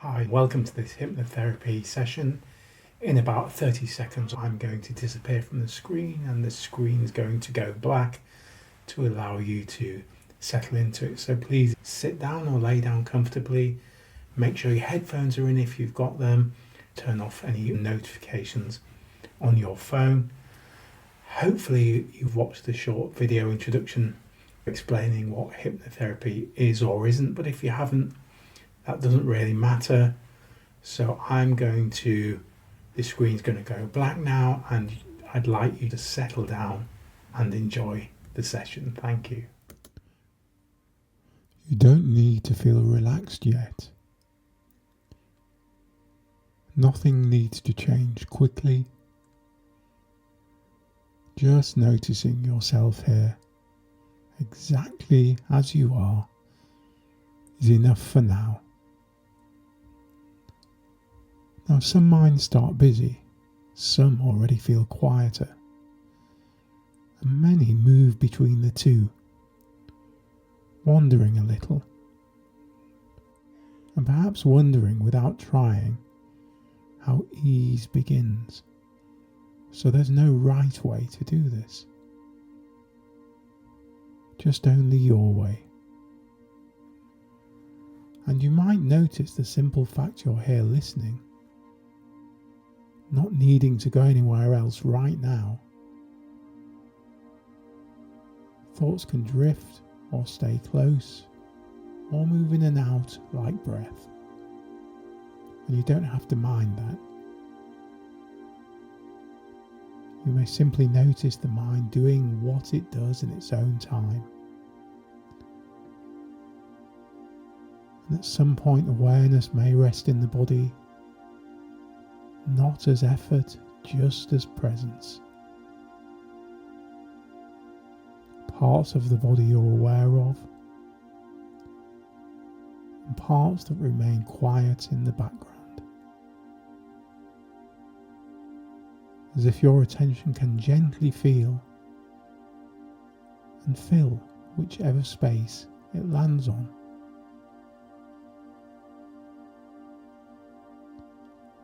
Hi, welcome to this hypnotherapy session. In about 30 seconds, I'm going to disappear from the screen and the screen is going to go black to allow you to settle into it. So please sit down or lay down comfortably. Make sure your headphones are in if you've got them. Turn off any notifications on your phone. Hopefully, you've watched the short video introduction explaining what hypnotherapy is or isn't, but if you haven't, that doesn't really matter. So this screen's going to go black now, and I'd like you to settle down and enjoy the session. Thank you. You don't need to feel relaxed yet. Nothing needs to change quickly. Just noticing yourself here, exactly as you are, is enough for now. Now, some minds start busy, some already feel quieter, and many move between the two, wandering a little, and perhaps wondering without trying how ease begins. So there's no right way to do this, just only your way. And you might notice the simple fact you're here listening, not needing to go anywhere else right now. Thoughts can drift or stay close or move in and out like breath, and you don't have to mind that. You may simply notice the mind doing what it does in its own time. And at some point, awareness may rest in the body, not as effort, just as presence. Parts of the body you're aware of, and parts that remain quiet in the background. As if your attention can gently feel and fill whichever space it lands on.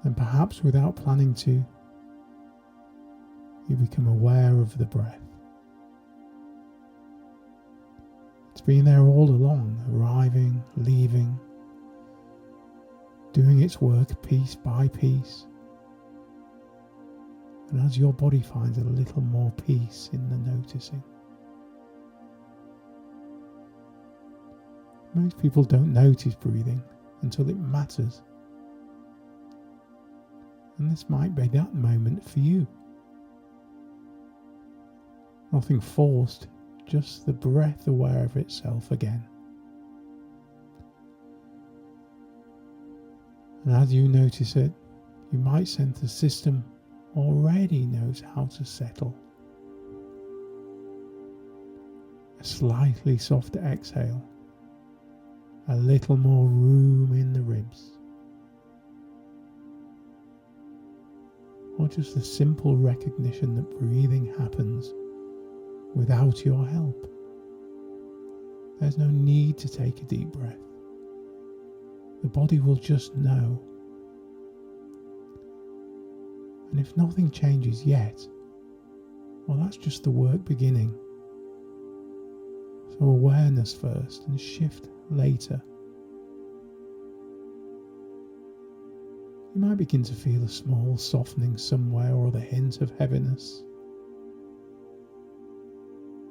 And perhaps without planning to, you become aware of the breath. It's been there all along, arriving, leaving, doing its work piece by piece. And as your body finds a little more peace in the noticing. Most people don't notice breathing until it matters. And this might be that moment for you. Nothing forced, just the breath aware of itself again. And as you notice it, you might sense the system already knows how to settle. A slightly softer exhale, a little more room in the ribs. Or just the simple recognition that breathing happens without your help. There's no need to take a deep breath. The body will just know. And if nothing changes yet, well, that's just the work beginning. So awareness first and shift later. You might begin to feel a small softening somewhere, or the hint of heaviness,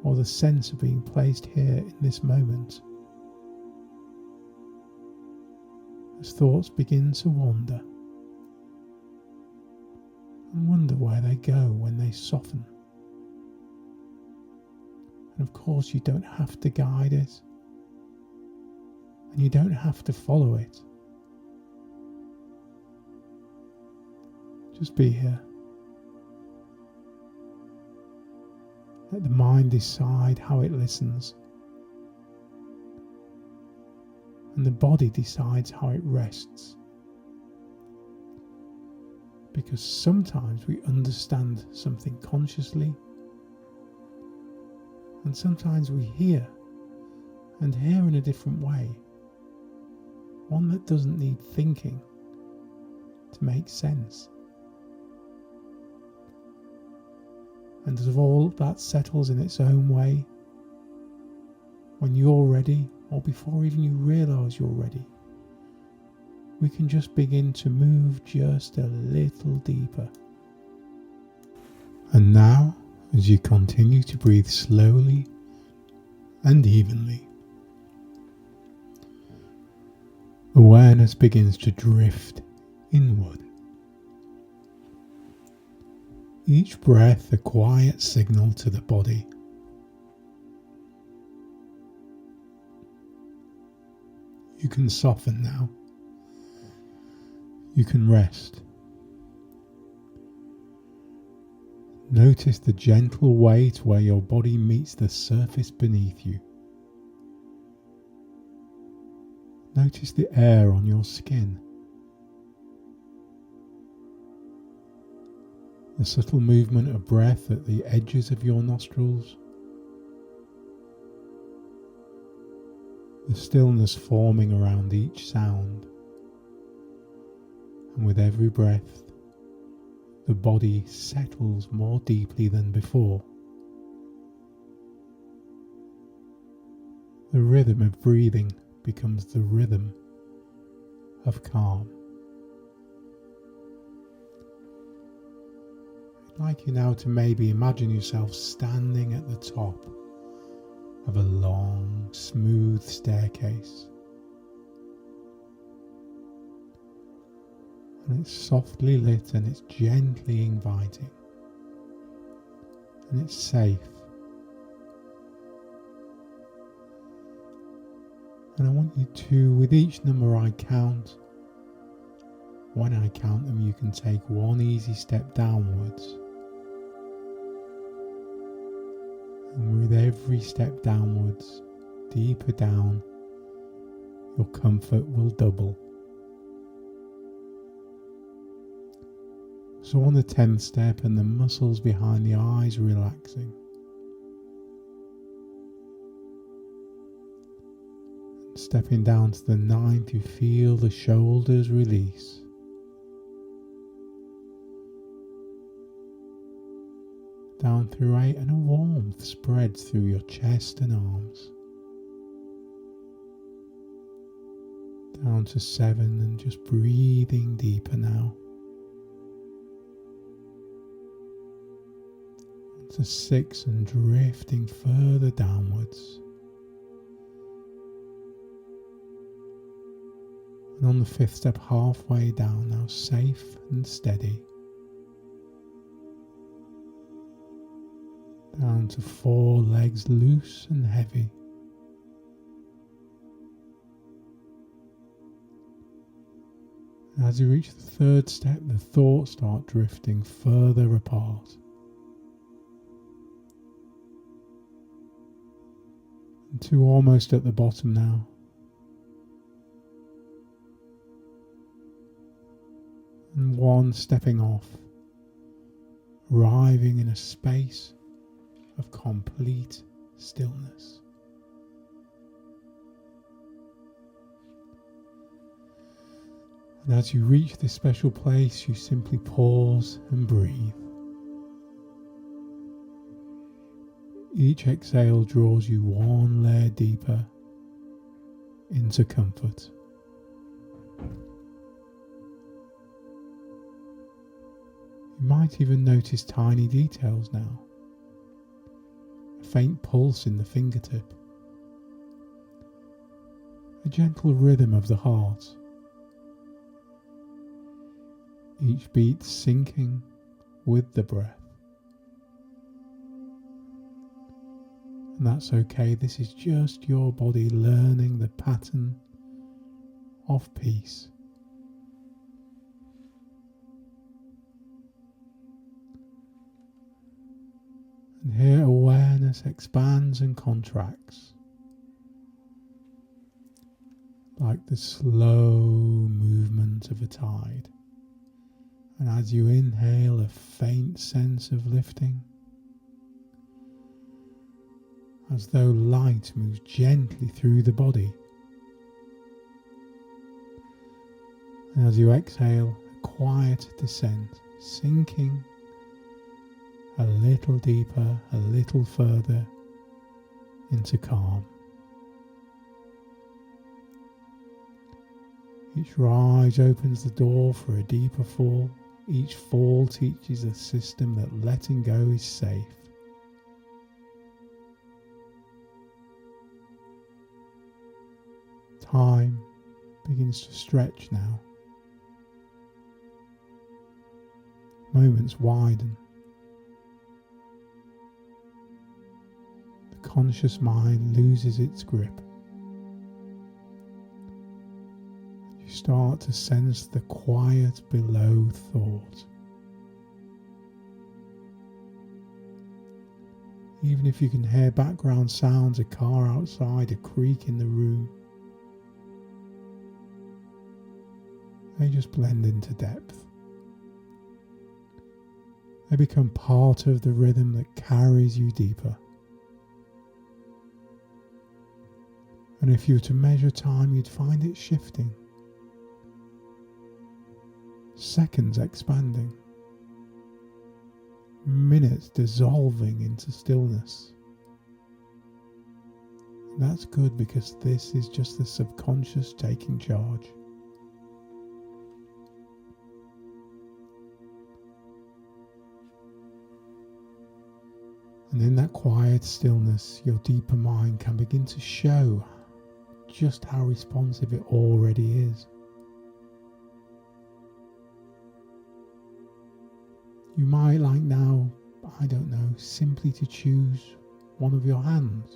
or the sense of being placed here in this moment. As thoughts begin to wander, and wonder where they go when they soften. And of course, you don't have to guide it, and you don't have to follow it. Just be here. Let the mind decide how it listens, and the body decides how it rests. Because sometimes we understand something consciously, and sometimes we hear, and hear in a different way. one that doesn't need thinking to make sense. And as all that settles in its own way, when you're ready, or before even you realise you're ready, we can just begin to move just a little deeper. And now, as you continue to breathe slowly and evenly, awareness begins to drift inward. Each breath a quiet signal to the body. You can soften now. You can rest. Notice the gentle weight where your body meets the surface beneath you. Notice the air on your skin. The subtle movement of breath at the edges of your nostrils. The stillness forming around each sound. And with every breath, the body settles more deeply than before. The rhythm of breathing becomes the rhythm of calm. I'd like you now to maybe imagine yourself standing at the top of a long, smooth staircase. And it's softly lit and it's gently inviting. And it's safe. And I want you to, with each number I count, when I count them, you can take one easy step downwards. And with every step downwards, deeper down, your comfort will double. So on the 10th step, and the muscles behind the eyes relaxing. And stepping down to the 9th, you feel the shoulders release. Down through 8, and a warmth spreads through your chest and arms. Down to 7, and just breathing deeper now. To 6, and drifting further downwards. And on the 5th step, halfway down now, safe and steady. Down to 4, legs loose and heavy. And as you reach the 3rd step, the thoughts start drifting further apart. And 2 almost at the bottom now. And 1 stepping off, arriving in a space of complete stillness. And as you reach this special place, you simply pause and breathe. Each exhale draws you 1 layer deeper into comfort. You might even notice tiny details now. A faint pulse in the fingertip. A gentle rhythm of the heart. Each beat syncing with the breath. And that's okay, this is just your body learning the pattern of peace. And here awareness expands and contracts, like the slow movement of a tide. And as you inhale, a faint sense of lifting, as though light moves gently through the body. And as you exhale, a quiet descent, sinking a little deeper, a little further into calm. Each rise opens the door for a deeper fall. Each fall teaches the system that letting go is safe. Time begins to stretch now. Moments widen. The conscious mind loses its grip. You start to sense the quiet below thought. Even if you can hear background sounds, a car outside, a creak in the room, they just blend into depth. They become part of the rhythm that carries you deeper. And if you were to measure time, you'd find it shifting. Seconds expanding. Minutes dissolving into stillness. And that's good, because this is just the subconscious taking charge. And in that quiet stillness, your deeper mind can begin to show just how responsive it already is. You might like now, I don't know, simply to choose one of your hands,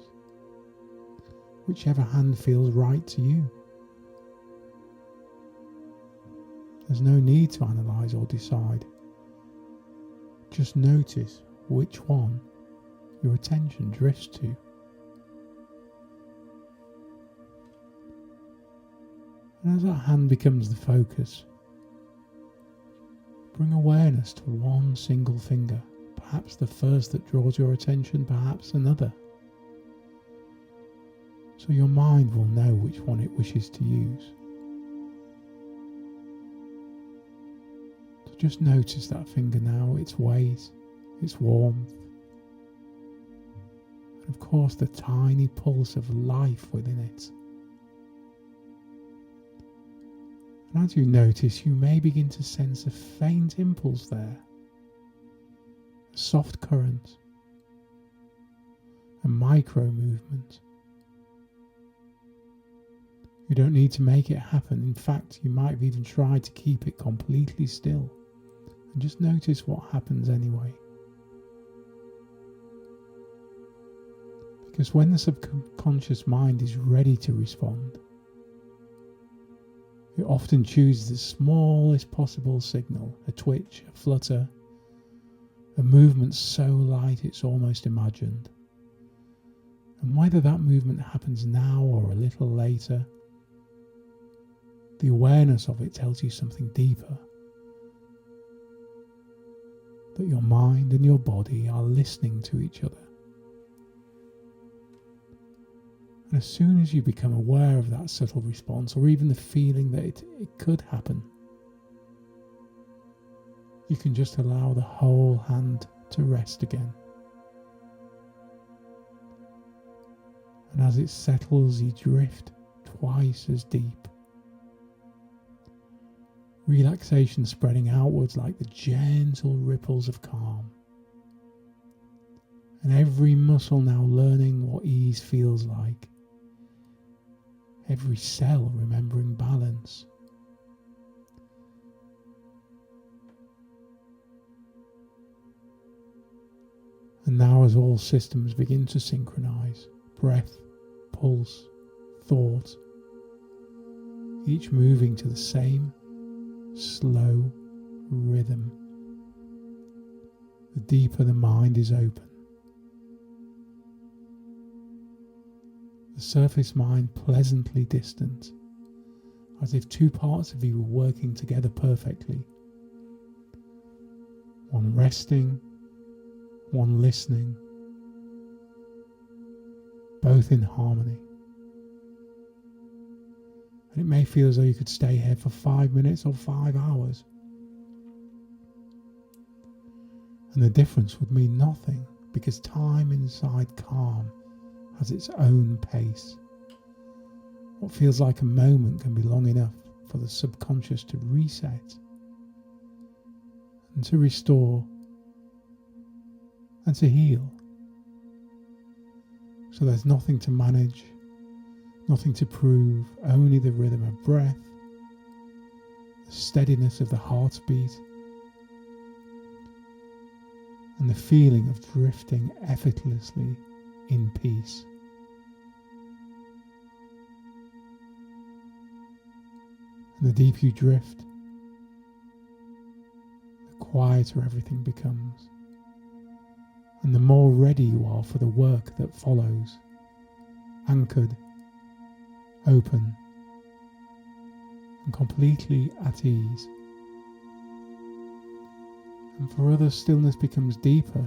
whichever hand feels right to you. There's no need to analyze or decide. Just notice which one your attention drifts to. And as that hand becomes the focus, bring awareness to one single finger, perhaps the first that draws your attention, perhaps another. So your mind will know which one it wishes to use. So just notice that finger now, its weight, its warmth, and of course the tiny pulse of life within it. And as you notice, you may begin to sense a faint impulse there, a soft current, a micro movement. You don't need to make it happen. In fact, you might have even tried to keep it completely still and just notice what happens anyway. Because when the subconscious mind is ready to respond, it often chooses the smallest possible signal, a twitch, a flutter, a movement so light it's almost imagined. And whether that movement happens now or a little later, the awareness of it tells you something deeper. That your mind and your body are listening to each other. And as soon as you become aware of that subtle response, or even the feeling that it could happen, you can just allow the whole hand to rest again. And as it settles, you drift twice as deep. Relaxation spreading outwards like the gentle ripples of calm. And every muscle now learning what ease feels like. Every cell remembering balance. And now as all systems begin to synchronize, breath, pulse, thought, each moving to the same slow rhythm, the deeper the mind is open. The surface mind pleasantly distant, as if two parts of you were working together perfectly. One resting, one listening, both in harmony. And it may feel as though you could stay here for 5 minutes or 5 hours. And the difference would mean nothing, because time inside calm has its own pace. What feels like a moment can be long enough for the subconscious to reset and to restore and to heal. So there's nothing to manage, nothing to prove, only the rhythm of breath, the steadiness of the heartbeat, and the feeling of drifting effortlessly in peace. And the deeper you drift, the quieter everything becomes, and the more ready you are for the work that follows, anchored, open, and completely at ease. And for others, stillness becomes deeper,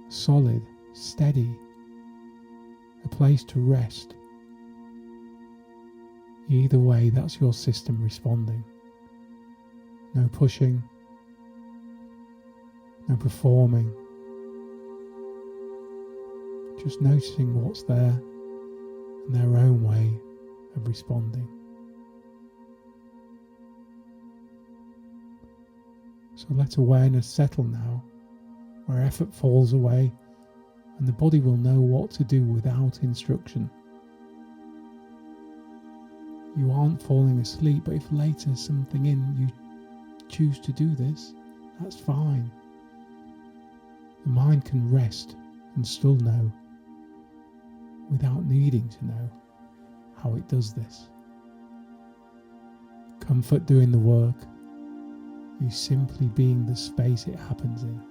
solid, steady, a place to rest. Either way, that's your system responding. No pushing, no performing, just noticing what's there and their own way of responding. So let awareness settle now, where effort falls away and the body will know what to do without instruction. You aren't falling asleep, but if later something in you choose to do this, that's fine. The mind can rest and still know, without needing to know how it does this. Comfort doing the work, you simply being the space it happens in,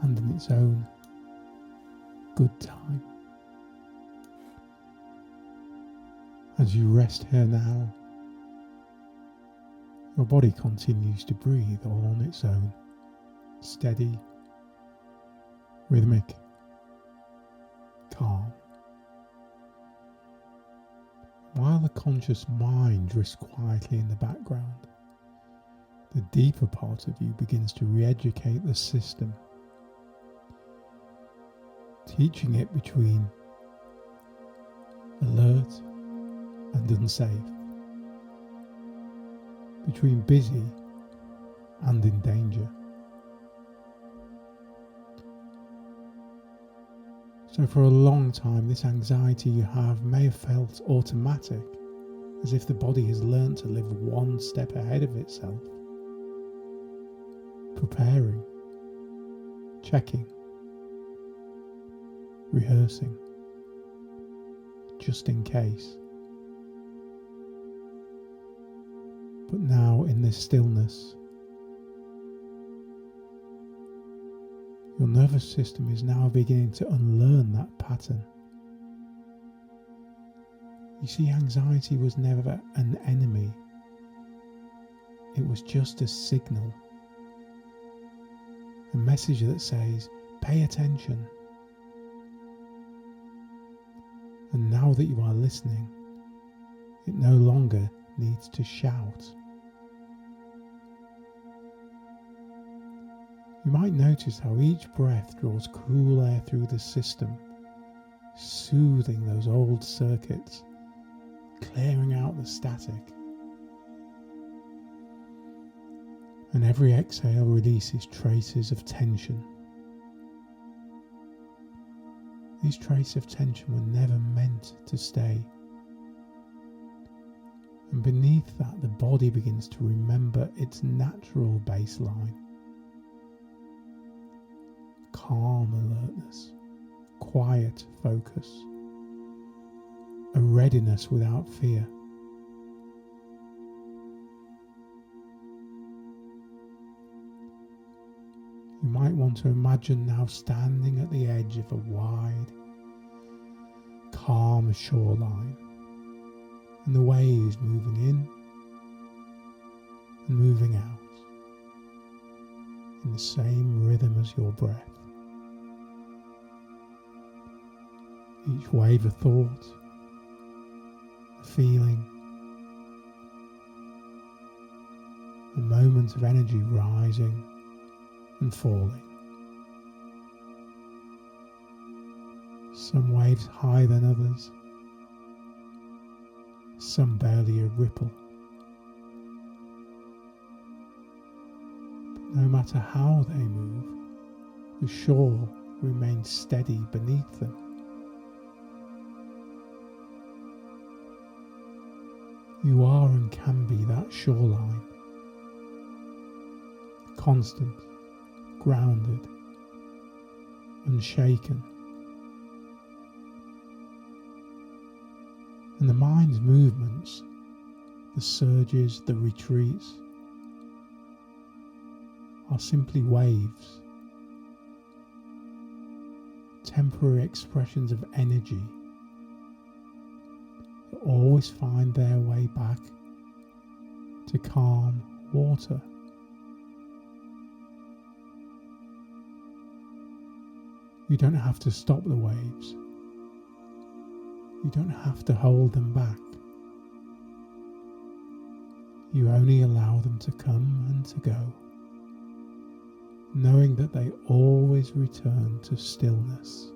and in its own good time. As you rest here now, your body continues to breathe all on its own, steady, rhythmic, calm. While the conscious mind drifts quietly in the background, the deeper part of you begins to re-educate the system, teaching it between alert and unsafe, between busy and in danger. So for a long time, this anxiety you have may have felt automatic, as if the body has learned to live one step ahead of itself, preparing, checking, rehearsing, just in case. But now in this stillness, your nervous system is now beginning to unlearn that pattern. You see, anxiety was never an enemy. It was just a signal, a message that says, pay attention. And now that you are listening, it no longer needs to shout. You might notice how each breath draws cool air through the system, soothing those old circuits, clearing out the static. And every exhale releases traces of tension. These traces of tension were never meant to stay. And beneath that, the body begins to remember its natural baseline. Calm alertness, quiet focus, a readiness without fear. You might want to imagine now standing at the edge of a wide, calm shoreline, and the waves moving in and moving out in the same rhythm as your breath. Each wave a thought, feeling a moment of energy rising and falling. Some waves higher than others, some barely a ripple. But no matter how they move, the shore remains steady beneath them. You are and can be that shoreline, constant, grounded, unshaken. And the mind's movements, the surges, the retreats, are simply waves, temporary expressions of energy that always find their way back to calm water. You don't have to stop the waves. You don't have to hold them back. You only allow them to come and to go, knowing that they always return to stillness.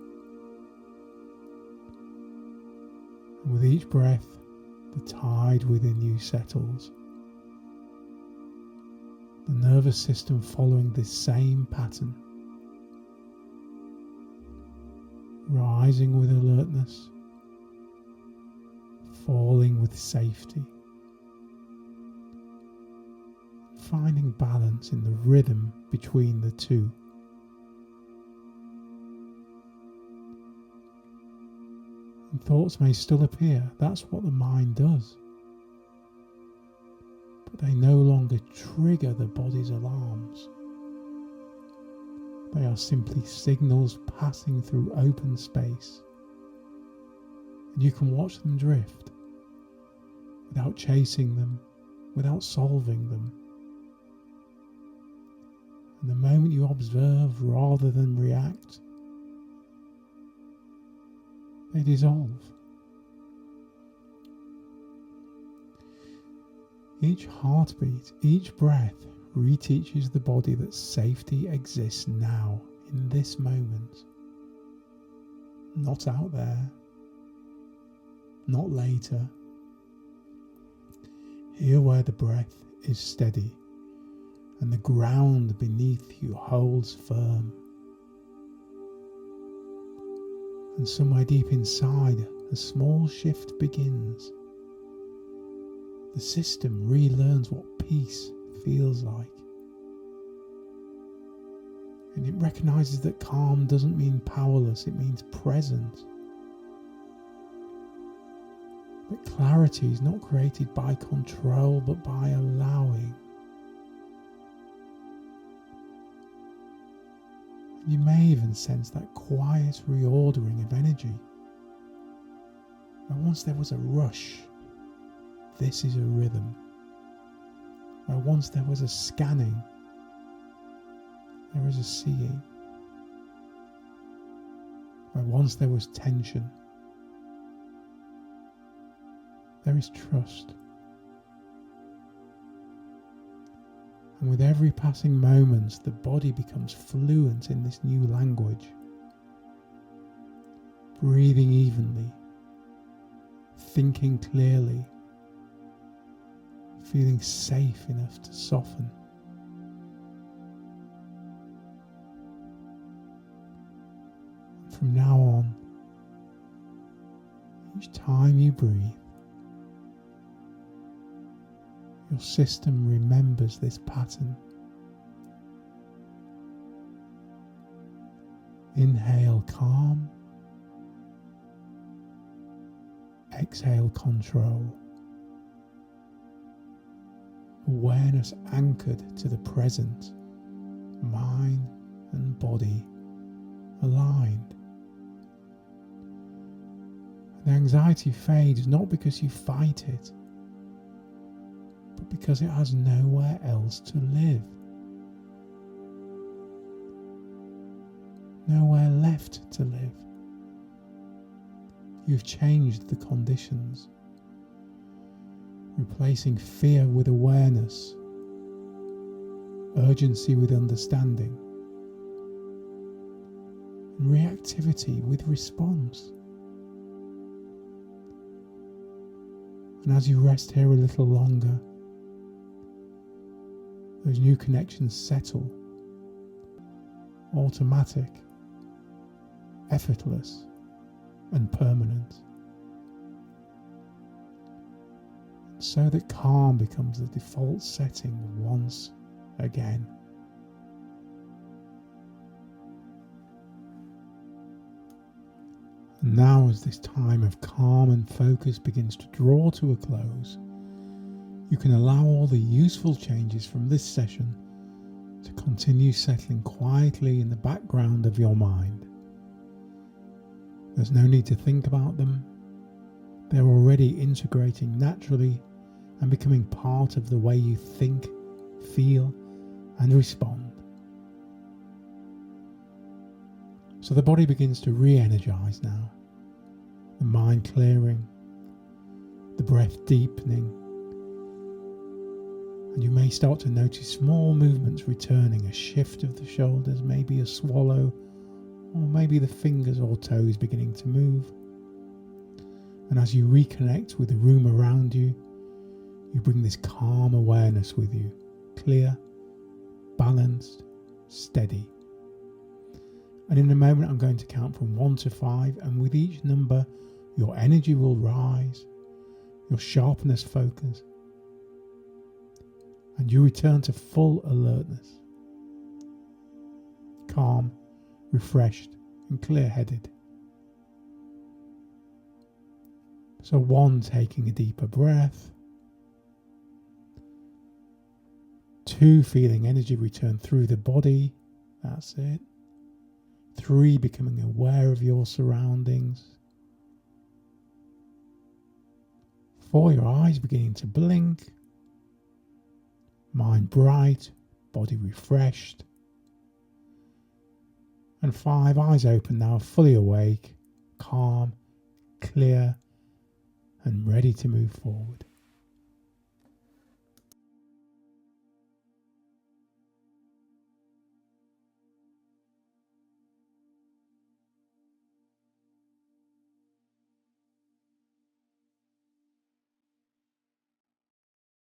And with each breath, the tide within you settles, the nervous system following this same pattern, rising with alertness, falling with safety, finding balance in the rhythm between the two. And thoughts may still appear, that's what the mind does, but they no longer trigger the body's alarms. They are simply signals passing through open space, and you can watch them drift without chasing them, without solving them. And the moment you observe rather than react, they dissolve. Each heartbeat, each breath reteaches the body that safety exists now, in this moment. Not out there, not later. Here where the breath is steady and the ground beneath you holds firm. And somewhere deep inside, a small shift begins. The system relearns what peace feels like. And it recognizes that calm doesn't mean powerless, it means present. That clarity is not created by control, but by allowing. You may even sense that quiet reordering of energy. Where once there was a rush, this is a rhythm. Where once there was a scanning, there is a seeing. Where once there was tension, there is trust. And with every passing moment, the body becomes fluent in this new language, breathing evenly, thinking clearly, feeling safe enough to soften. And from now on, each time you breathe, your system remembers this pattern. Inhale calm, exhale control. Awareness anchored to the present, mind and body aligned. And anxiety fades not because you fight it, but because it has nowhere else to live. Nowhere left to live. You've changed the conditions. replacing fear with awareness, urgency with understanding, and reactivity with response. And as you rest here a little longer, those new connections settle, automatic, effortless, and permanent. And so that calm becomes the default setting once again. And now, as this time of calm and focus begins to draw to a close, you can allow all the useful changes from this session to continue settling quietly in the background of your mind. There's no need to think about them. They're already integrating naturally and becoming part of the way you think, feel, and respond. So the body begins to re-energize now, the mind clearing, the breath deepening, and you may start to notice small movements returning, a shift of the shoulders, maybe a swallow, or maybe the fingers or toes beginning to move. And as you reconnect with the room around you, you bring this calm awareness with you, clear, balanced, steady. And in a moment I'm going to count from 1 to 5, and with each number your energy will rise, your sharpness focus, and you return to full alertness, calm, refreshed, and clear-headed. So 1, taking a deeper breath. 2, feeling energy return through the body. That's it. 3, becoming aware of your surroundings. 4, your eyes beginning to blink. Mind bright, body refreshed. And 5, eyes open now, fully awake, calm, clear, and ready to move forward.